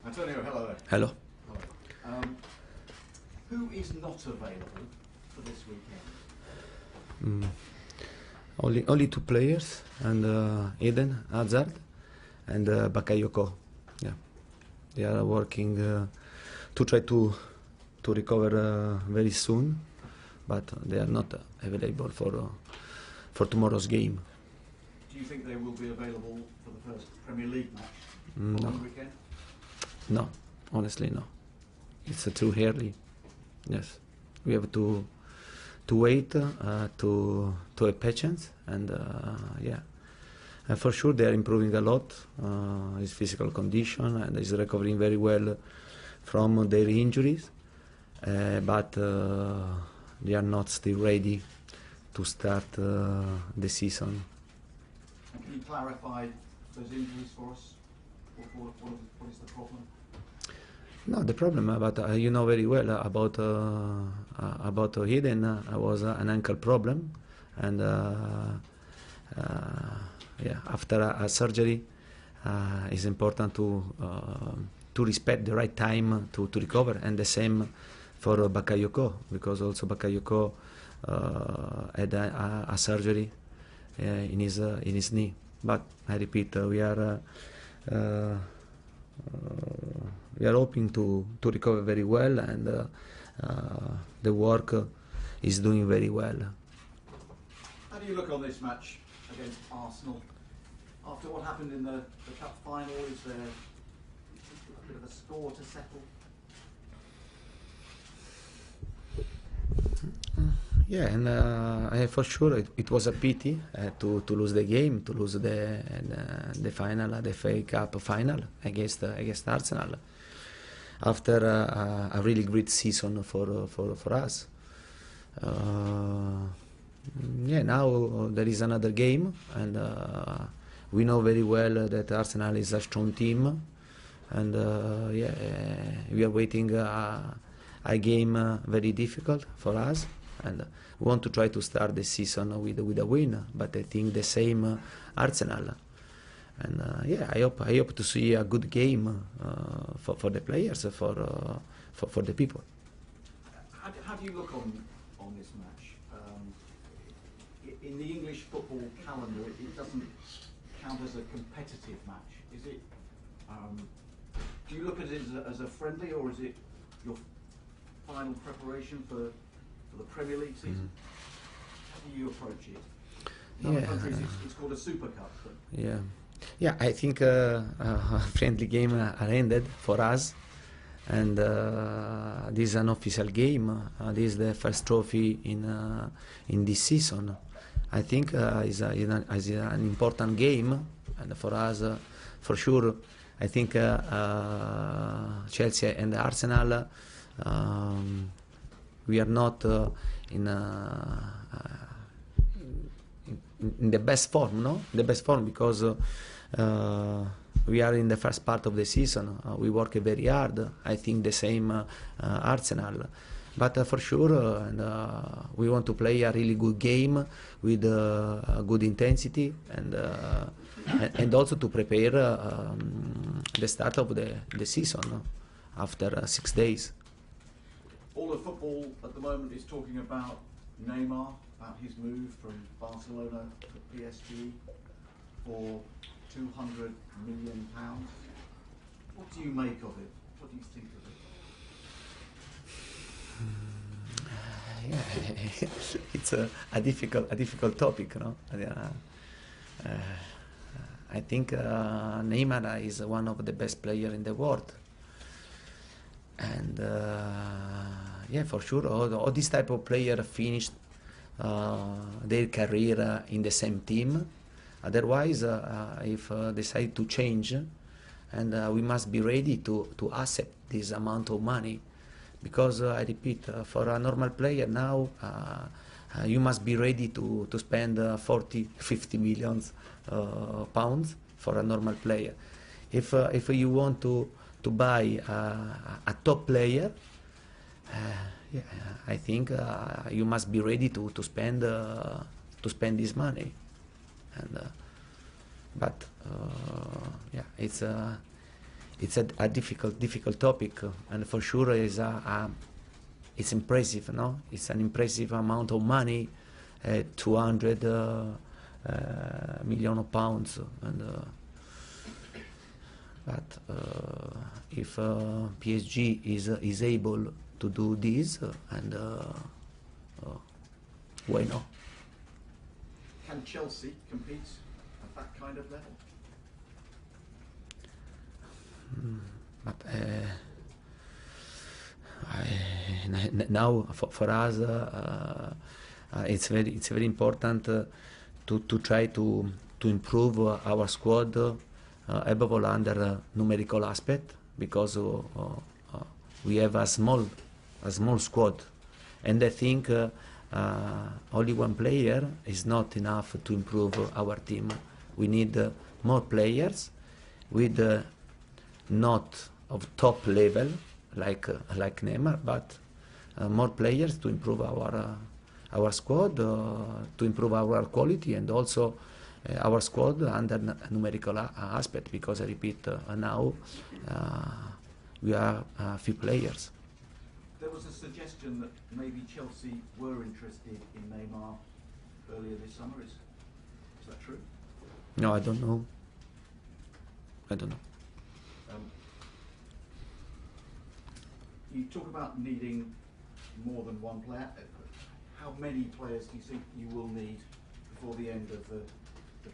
Antonio, hello there. Hello. Hello. Who is not available for this weekend? Only two players, and Eden Hazard and Bakayoko. Yeah, they are working to try to recover very soon, but they are not available for tomorrow's game. Do you think they will be available for the first Premier League match No. on the weekend? No, honestly no. It's too early. Yes, we have to wait to have patience, and yeah, for sure they are improving a lot. His physical condition, and is recovering very well from their injuries, but they are not still ready to start the season. And can you clarify those injuries for us? What is the problem? No, the problem, but you know very well about Eden was an ankle problem, and yeah, after a surgery, it's important to respect the right time to recover, and the same for Bakayoko, because also Bakayoko had a surgery in his knee. But I repeat, we are hoping to recover very well, and the work is doing very well. How do you look on this match against Arsenal? After what happened in the cup final, is there a bit of a score to settle? Yeah, and for sure it was a pity to lose the game, to lose the final, the FA Cup final against Arsenal, after a really great season for us. Yeah, now there is another game, and we know very well that Arsenal is a strong team, and yeah, we are waiting a game very difficult for us, and we want to try to start the season with a win. But I think the same Arsenal, and yeah, I hope to see a good game for the players, for the people. How do you look on this match? In the English football calendar, it doesn't count as a competitive match, is it? Do you look at it as a friendly, or is it your final preparation for the Premier League season? How do you approach it? In other countries, it's called a Super Cup. But Yeah, I think friendly game are ended for us, and this is an official game. This is the first trophy in this season. I think is an important game, and for us, for sure. I think Chelsea and Arsenal, we are not in the best form, no? The best form, because we are in the first part of the season. We work very hard. I think the same Arsenal. But for sure, we want to play a really good game with good intensity, and also to prepare the start of the season after 6 days. all of football at the moment is talking about Neymar, about his move from Barcelona to PSG for £200 million. What do you make of it? What do you think of it? Yeah, it's a difficult topic, no? I think Neymar is one of the best players in the world, and yeah, for sure, all these type of players finished their career in the same team. Otherwise, if decide to change, and we must be ready to accept this amount of money. Because I repeat, for a normal player now, you must be ready to spend 40-50 million pounds for a normal player. If you want to buy a top player, yeah, I think you must be ready to spend this money. And but yeah, it's a difficult topic, and for sure is it's impressive, no? It's an impressive amount of money, 200 million of pounds, and but if PSG is able to do this, and why not? Can Chelsea compete at that kind of level? But now for us it's very important to try to improve our squad above all under numerical aspect, because we have a small squad, and I think only one player is not enough to improve our team. We need more players with not of top level like Neymar, but more players to improve our squad, to improve our quality, and also our squad under numerical aspect, because I repeat, now we are a few players. There was a suggestion that maybe Chelsea were interested in Neymar earlier this summer. Is that true? No, I don't know. You talk about needing more than one player. How many players do you think you will need before the end of the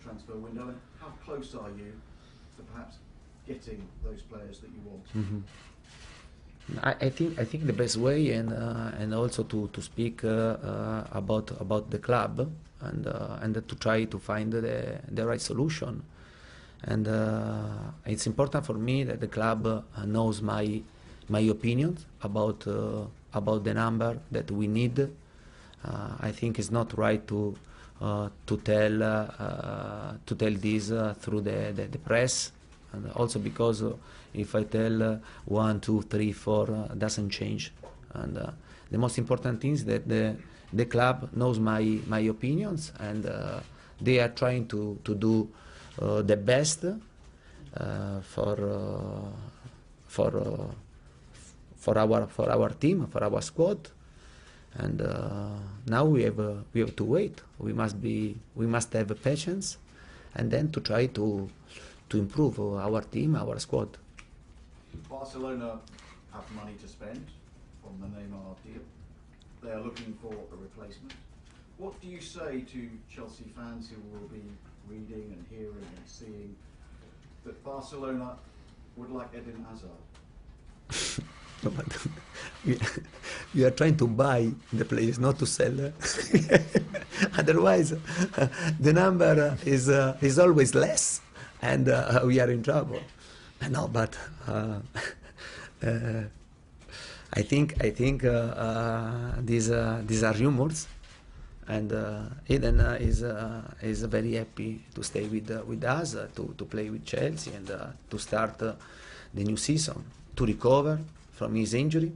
transfer window, and how close are you to perhaps getting those players that you want? Mm-hmm. I think the best way, and also to speak about the club, and to try to find the right solution, and it's important for me that the club knows my opinions about the number that we need. I think it's not right to tell this through the press, and also because if I tell 1, 2, 3, 4 doesn't change, and the most important thing is that the club knows my opinions, and they are trying to do the best for our team, for our squad, and now we have to wait. We must have patience, and then to try to improve our team, our squad. Barcelona have money to spend on the Neymar deal. They are looking for a replacement. What do you say to Chelsea fans who will be reading and hearing and seeing that Barcelona would like Eden Hazard? No, but we are trying to buy the players, not to sell. Otherwise, the number is always less, and we are in trouble. No, but I think these are rumors, and Eden is very happy to stay with us, to play with Chelsea, and to start the new season, to recover from his injury,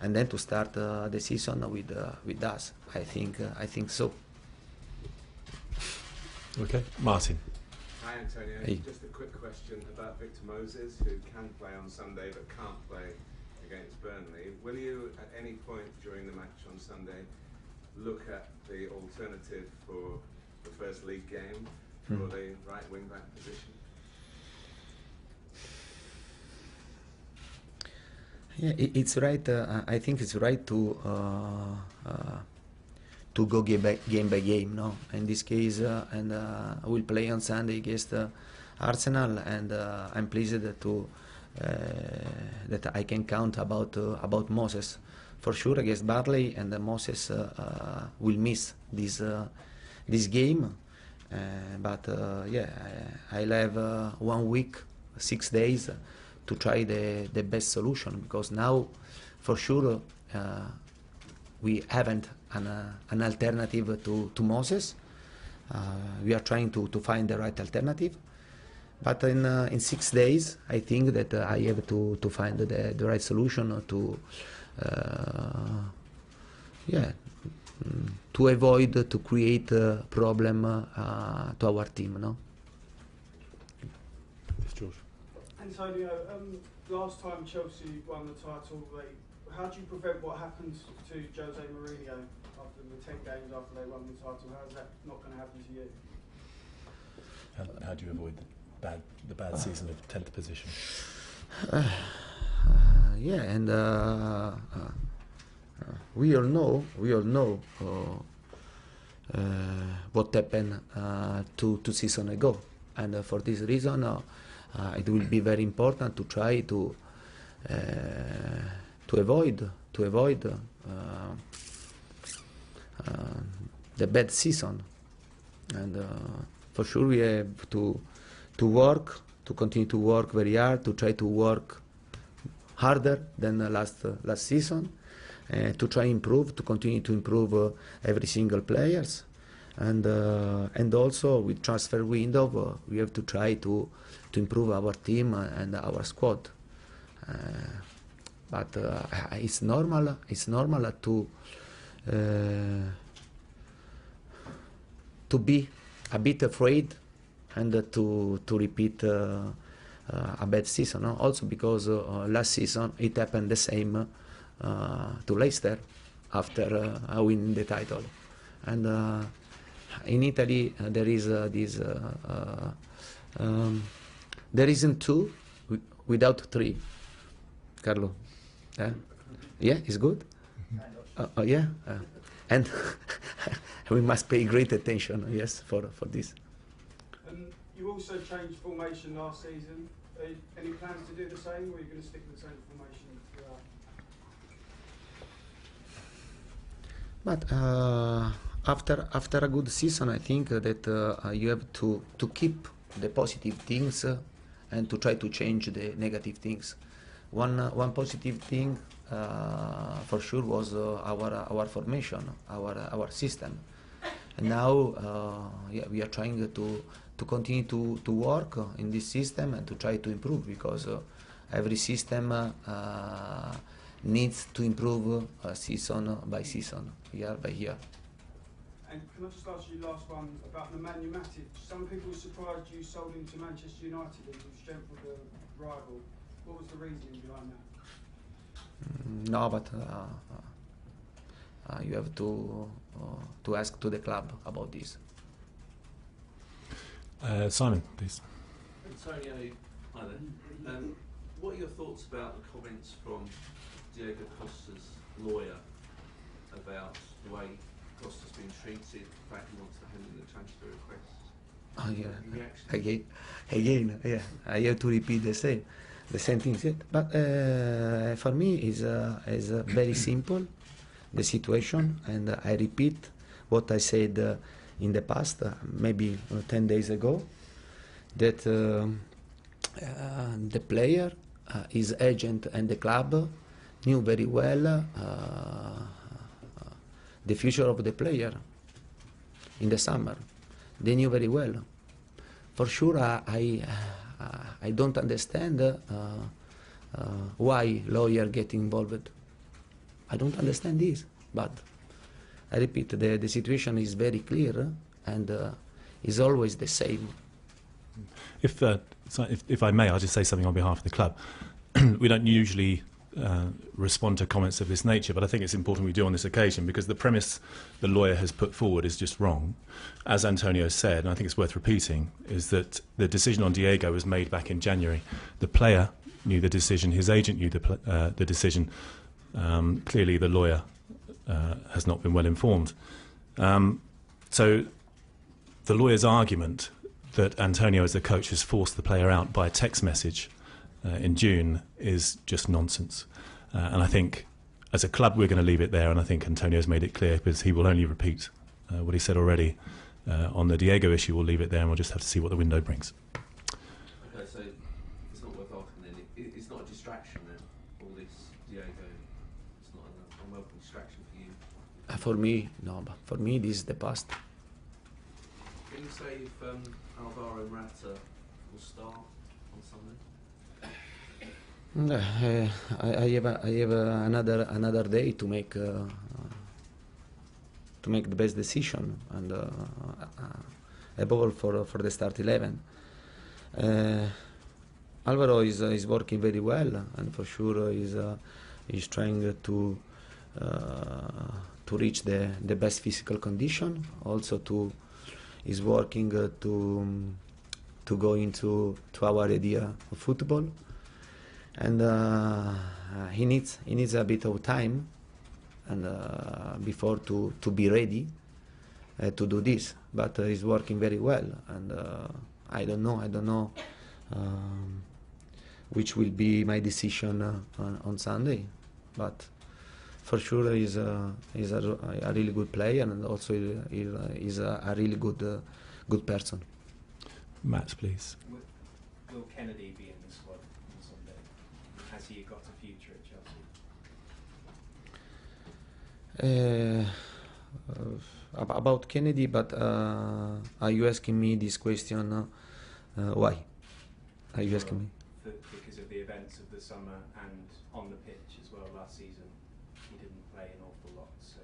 and then to start the season with us. I think so. Okay, Martin. Hi Antonio, Hey. Just a quick question about Victor Moses, who can play on Sunday but can't play against Burnley. Will you at any point during the match on Sunday look at the alternative for the first league game for the right wing back position? Yeah, it's right. I think it's right to go game by game. No, in this case, and I will play on Sunday against Arsenal, and I'm pleased that I can count about Moses. For sure against Barley, and Moses will miss this game. But yeah, I'll have 1 week, 6 days to try the best solution, because now for sure we haven't an alternative to Moses. We are trying to find the right alternative, but in 6 days I think that I have to find the right solution to to avoid to create a problem to our team. No. Yes, George. Antonio, last time Chelsea won the title, how do you prevent what happened to Jose Mourinho after the 10 games after they won the title? How is that not going to happen to you? How do you avoid the bad season of 10th position? Yeah, and we all know what happened 2 seasons ago, and for this reason it will be very important to try to avoid the bad season, and for sure we have to continue to work very hard, to try to work harder than last season, to try to continue to improve every single players, and also with transfer window we have to try to improve our team and our squad. But it's normal to be a bit afraid and to repeat a bad season, no? Also because last season it happened the same to Leicester after winning the title, and in Italy there is this there isn't 2 without 3. Carlo, yeah, it's good. Yeah, and we must pay great attention, yes, for this. You also changed formation last season. Any plans to do the same, or are you going to stick with the same formation throughout? But after a good season, I think that you have to keep the positive things and to try to change the negative things. One positive thing for sure was our formation, our system. And now yeah, we are trying to continue to work in this system and to try to improve, because every system needs to improve season by season, year by year. And can I just ask you last one about the Man United? Some people were surprised you sold him to Manchester United and you strengthened the rival. What was the reasoning behind that? No, but you have to ask to the club about this. Simon, please. Antonio, hi there. What are your thoughts about the comments from Diego Costa's lawyer about the way Costa's been treated, the fact he wants to hand in the transfer request? Oh yeah, again, yeah. I have to repeat the same things. Yeah. But for me, is very simple, the situation, and I repeat what I said in the past, maybe 10 days ago, that the player, his agent, and the club knew very well the future of the player in the summer. They knew very well. For sure, I don't understand why lawyer get involved. I don't understand this, but I repeat, the situation is very clear and is always the same. If I may, I'll just say something on behalf of the club. We don't usually respond to comments of this nature, but I think it's important we do on this occasion, because the premise the lawyer has put forward is just wrong. As Antonio said, and I think it's worth repeating, is that the decision on Diego was made back in January. The player knew the decision, his agent knew the decision. Clearly the lawyer has not been well informed. So the lawyer's argument that Antonio as the coach has forced the player out by text message in June is just nonsense. And I think as a club we're going to leave it there, and I think Antonio's made it clear, because he will only repeat what he said already. On the Diego issue, we'll leave it there and we'll just have to see what the window brings. Okay, so it's not worth asking then. It's not a distraction then, all this Diego? It's not an unwelcome distraction for you? For me, no, but for me this is the past. Can you say if Alvaro Morata will start on Sunday? I have another day to make the best decision, and above all for the start 11. Alvaro is working very well, and for sure is trying to reach the best physical condition. Also is working to go into our idea of football, and he needs a bit of time and before to be ready to do this. But he's working very well, and I don't know which will be my decision on Sunday, but for sure he's a really good player, and also he's a really good person. Matt, please. Will Kennedy be in the squad on Sunday? Has he got a future at Chelsea? About Kennedy, but are you asking me this question? Why? Are you asking me? Because of the events of the summer and on the pitch as well last season, he didn't play an awful lot. So,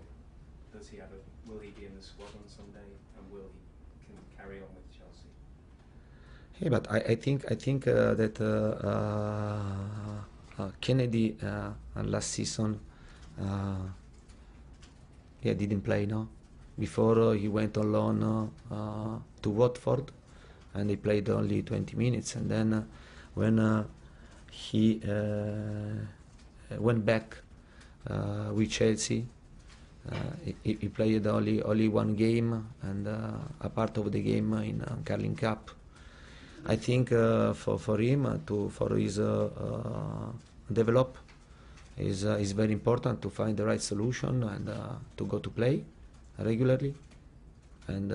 will he be in the squad on Sunday, and will he can carry on with Chelsea? Yeah, but I think that Kennedy last season, didn't play. No, before he went on loan to Watford, and he played only 20 minutes, and then when he went back with Chelsea, he played only one game, and a part of the game in Carling Cup. I think for him for his develop is very important to find the right solution and to go to play regularly, and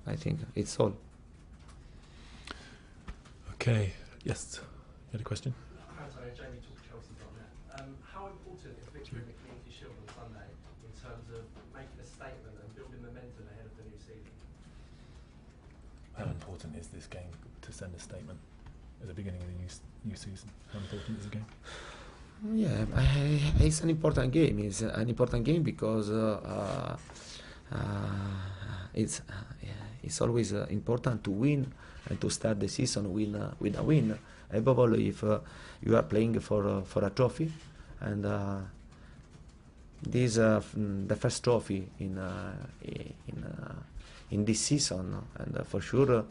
I think it's all. Okay. Yes. You had a question? Hi, sorry, Jamie talk Chelsea.net. How important is victory in the Community Shield on Sunday in terms of making a statement and building momentum ahead of the new season? How important is this game to send a statement at the beginning of the new season? How important is the game? Yeah, it's an important game. It's an important game because it's always important to win and to start the season with a win. Above all, if you are playing for a trophy, and this the first trophy in this season, and for sure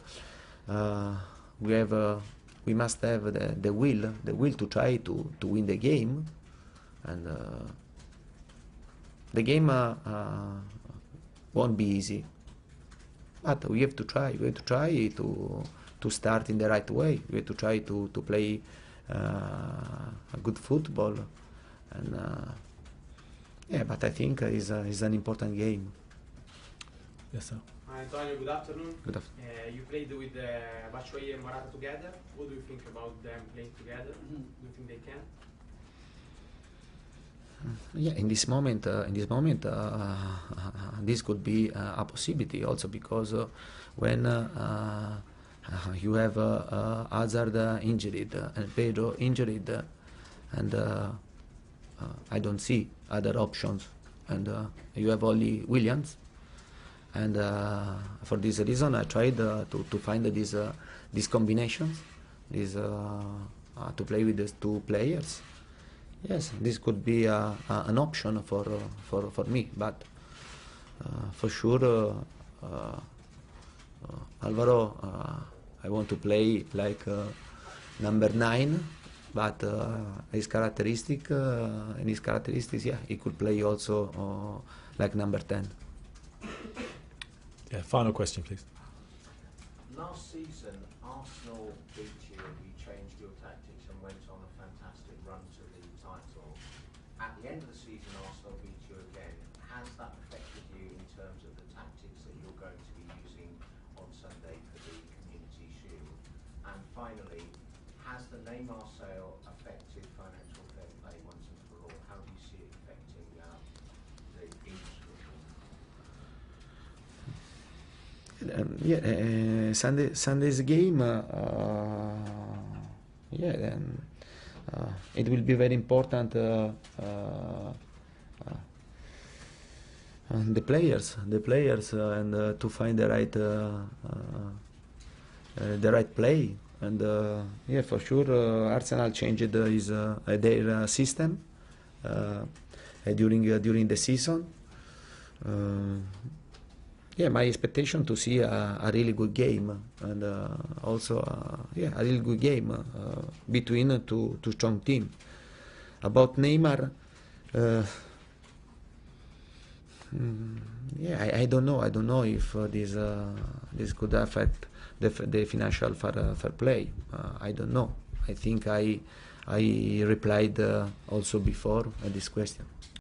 we must have the will to try to win the game, and the game won't be easy, but we have to try. We have to try to start in the right way. We have to try to play a good football, and but I think it's an important game. Yes, sir. Hi, Antonio, good afternoon. Good afternoon. You played with Batshuayi and Morata together. What do you think about them playing together? Do you think they can? Yeah, in this moment, this could be a possibility also, because when you have Hazard injured and Pedro injured, and I don't see other options, and you have only Williams, and for this reason I tried to find these combinations, to play with these two players. Yes, this could be an option for me, but for sure Alvaro, I want to play like number 9, but his characteristics, yeah, he could play also like number 10. Yeah. Final question, please. Last season, Arsenal beat you and you changed your tactics and went on a fantastic run to the title. At the end of the season, Arsenal beat you again. Has that affected you in terms of the tactics that you're going to be using on Sunday for the Community Shield? And finally, has the Neymar sale affected financial fair play once and for all? How do you see it affecting the English football? Sunday's game, it will be very important And the players, and to find the right play. And yeah, for sure, Arsenal changed their system during the season. Yeah, my expectation to see a really good game, and also a really good game between two strong teams. About Neymar, yeah, I don't know. I don't know if this could affect the financial fair play. I don't know. I think I replied also before this question.